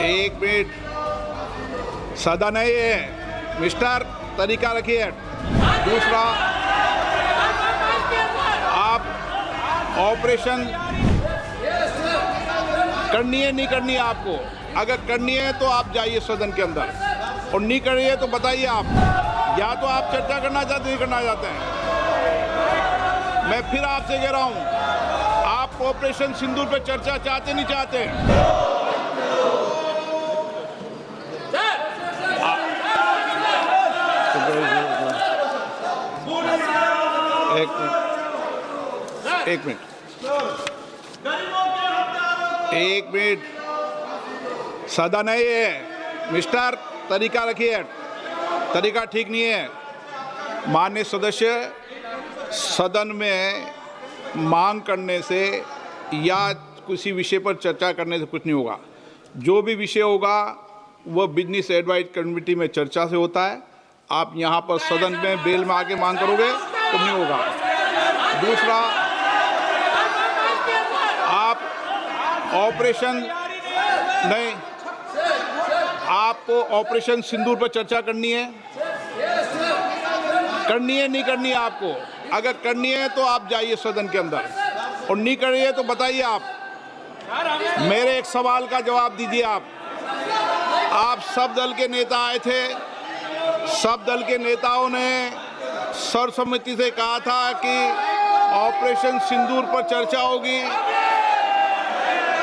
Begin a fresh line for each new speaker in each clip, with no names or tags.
एक मिनट, सदन है ये मिस्टर, तरीका रखिए। दूसरा, आप ऑपरेशन करनी है नहीं करनी है आपको? अगर करनी है तो आप जाइए सदन के अंदर, और नहीं करनी है तो बताइए आप। या तो आप चर्चा करना चाहते नहीं करना चाहते हैं। मैं फिर आपसे कह रहा हूं, आप ऑपरेशन सिंदूर पे चर्चा चाहते नहीं चाहते? एक मिनट, सदन है ये मिस्टर, तरीका रखिए। तरीका ठीक नहीं है। माननीय सदस्य, सदन में मांग करने से या किसी विषय पर चर्चा करने से कुछ नहीं होगा। जो भी विषय होगा वह बिजनेस एडवाइज कमेटी में चर्चा से होता है। आप यहाँ पर सदन में बेल में आके मांग करोगे तो नहीं होगा। दूसरा, आप ऑपरेशन नहीं, आपको ऑपरेशन सिंदूर पर चर्चा करनी है नहीं करनी है आपको? अगर करनी है तो आप जाइए सदन के अंदर, और नहीं करनी है तो बताइए आप। मेरे एक सवाल का जवाब दीजिए आप सब दल के नेता आए थे, सब दल के नेताओं ने सर्वसम्मति से कहा था कि ऑपरेशन सिंदूर पर चर्चा होगी।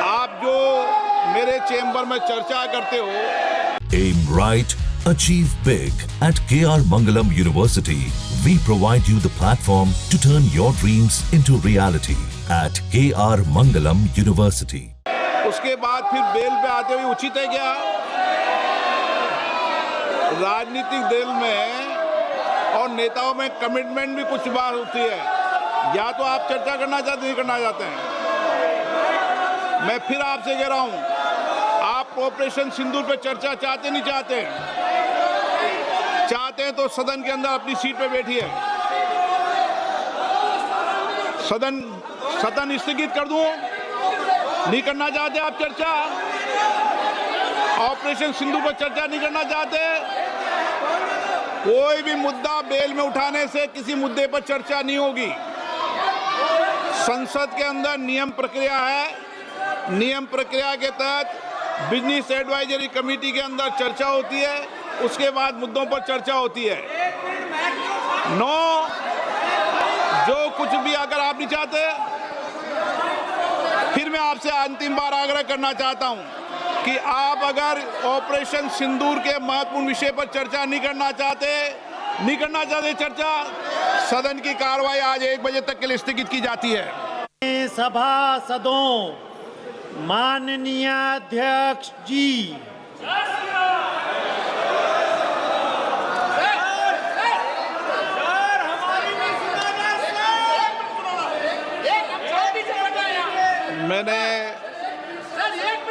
आप जो मेरे चेंबर में चर्चा करते हो।
Aim right, achieve big. At KR Mangalam University, we provide you the platform to turn your dreams into reality. At KR Mangalam University.
उसके बाद फिर बेल पे आते हुए उचित है क्या? राजनीतिक दल में और नेताओं में कमिटमेंट भी कुछ बात होती है। या तो आप चर्चा करना चाहते नहीं करना चाहते हैं। मैं फिर आपसे कह रहा हूं, आप ऑपरेशन सिंदूर पे चर्चा चाहते नहीं चाहते? चाहते हैं तो सदन के अंदर अपनी सीट पे बैठिए। सदन स्थगित कर दूं? नहीं करना चाहते आप चर्चा? ऑपरेशन सिंदूर पर चर्चा नहीं करना चाहते? कोई भी मुद्दा बेल में उठाने से किसी मुद्दे पर चर्चा नहीं होगी। संसद के अंदर नियम प्रक्रिया है। नियम प्रक्रिया के तहत बिजनेस एडवाइजरी कमेटी के अंदर चर्चा होती है, उसके बाद मुद्दों पर चर्चा होती है। जो कुछ भी अगर आप नहीं चाहते, फिर मैं आपसे अंतिम बार आग्रह करना चाहता हूं कि आप अगर ऑपरेशन सिंदूर के महत्वपूर्ण विषय पर चर्चा नहीं करना चाहते चर्चा, सदन की कार्रवाई आज 1 बजे तक के लिए स्थगित की जाती है।
सभासदों, माननीय अध्यक्ष जी,
मैंने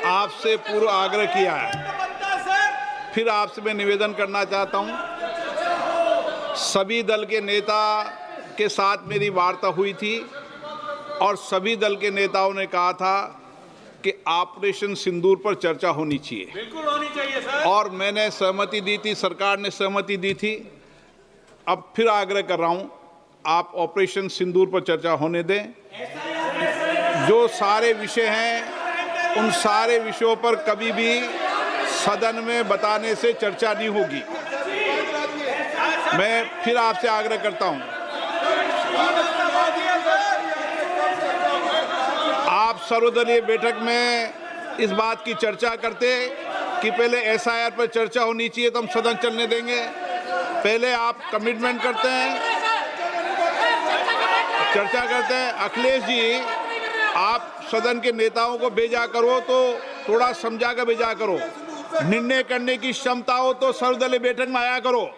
आपसे पूर्व आग्रह किया है, फिर आपसे मैं निवेदन करना चाहता हूं। सभी दल के नेता के साथ मेरी वार्ता हुई थी और सभी दल के नेताओं ने कहा था कि ऑपरेशन सिंदूर पर चर्चा होनी चाहिए।
बिल्कुल होनी चाहिए सर। और
मैंने सहमति दी थी, सरकार ने सहमति दी थी। अब फिर आग्रह कर रहा हूं, आप ऑपरेशन सिंदूर पर चर्चा होने दें। जो सारे विषय हैं, उन सारे विषयों पर कभी भी सदन में बताने से चर्चा नहीं होगी। मैं फिर आपसे आग्रह करता हूं, आप सर्वदलीय बैठक में इस बात की चर्चा करते कि पहले एसआईआर पर चर्चा होनी चाहिए तो हम सदन चलने देंगे। पहले आप कमिटमेंट करते हैं, चर्चा करते हैं। अखिलेश जी, आप सदन के नेताओं को भेजा करो तो थोड़ा समझा कर भेजा करो। निर्णय करने की क्षमता हो तो सर्वदलीय बैठक में आया करो।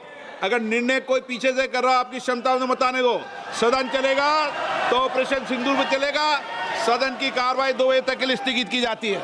अगर निर्णय कोई पीछे से कर रहा हो, आपकी क्षमता उन्हें बताने दो। सदन चलेगा तो ऑपरेशन सिंदूर में चलेगा। सदन की कार्रवाई 2 बजे तक के लिए स्थगित की जाती है।